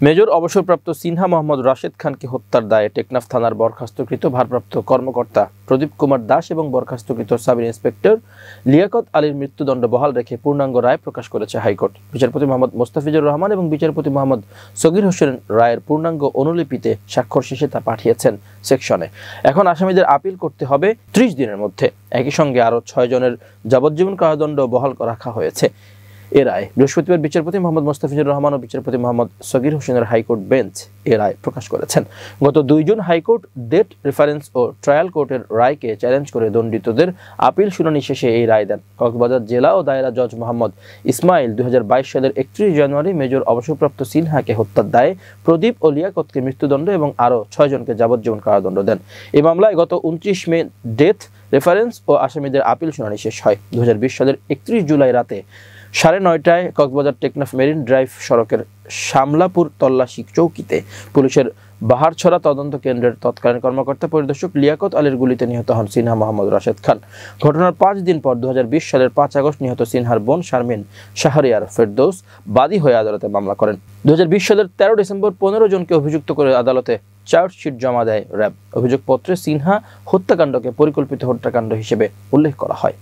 Major অবসরপ্রাপ্ত সিনহা মোহাম্মদ রাশেদ খানকে হত্যার দায়ে টেকনাফ থানার বরখাস্তকৃত ভারপ্রাপ্ত কর্মকর্তা প্রদীপ কুমার দাস এবং বরখাস্তকৃত সাব ইন্সপেক্টর লিয়াকত আলীর মৃত্যুদণ্ড বহাল রেখে পূর্ণাঙ্গ রায় প্রকাশ করেছে হাইকোর্ট। বিচারপতি মোহাম্মদ মোস্তাফিজুর রহমান এবং বিচারপতি মোহাম্মদ সগীর হোসেন রায়ের পূর্ণাঙ্গ অনুলিপিতে স্বাক্ষর শেষে তা পাঠিয়েছেন সেকশনে। এখন আসামিদের আপিল করতে হবে 30 দিনের মধ্যে। একই সঙ্গে আরও 6 জনের যাবজ্জীবন কারাদণ্ড বহাল রাখা হয়েছে। এ রায় বৃহস্পতিবার বিচারপতি মোহাম্মদ মোস্তাফিজুর রহমান ও বিচারপতি মোহাম্মদ সগীর হোসেনের হাইকোর্ট বেঞ্চ এ রায় প্রকাশ করেছেন। গত 2 জুন হাইকোর্ট ডেট রেফারেন্স ও ট্রায়াল কোর্টের রায়কে চ্যালেঞ্জ করে দণ্ডিতদের আপিল শুনানি শেষে এই রায় দেন। কক্সবাজার জেলা ও দায়রা জজ মোহাম্মদ ইসমাইল 2022 সালের 31 জানুয়ারি মেজর অবসরপ্রাপ্ত সিনহাকে হত্যার দায়ে প্রদীপ ও লিয়াকতকে মৃত্যুদণ্ড এবং আরও 6 জনকে যাবজ্জীবন কারাদণ্ড দেন। এই মামলায় গত 29 মে ডেথ রেফারেন্স ও আসামিদের আপিল শুনানি শেষ হয়। 2020 সালের 31 জুলাই রাতে 9:30টায় কক্সবাজার টেকনাফ মেরিন ড্রাইভ সড়কের শামলাপুর তল্লাশি চৌকিতে পুলিশের বাহারছড়া তদন্ত কেন্দ্রের তৎকালীন কর্মকর্তা পরিদর্শক লিয়াকত আলীর গুলিতে নিহত হন সিনহা মোহাম্মদ রাশেদ খান। ঘটনার 5 দিন পর 2020 সালের 5 আগস্ট নিহত সিনহার বোন শারমিন শাহরিয়ার ফেরদৌস বাদী হয়ে আদালতে মামলা করেন। 2020 সালের 13 ডিসেম্বর 15 জনকে অভিযুক্ত করে আদালতে চার্জশিট জমা দেয় র্যাব। অভিযোগপত্রে সিনহা হত্যাকাণ্ডকে পরিকল্পিত হত্যাকাণ্ড হিসেবে উল্লেখ করা হয়।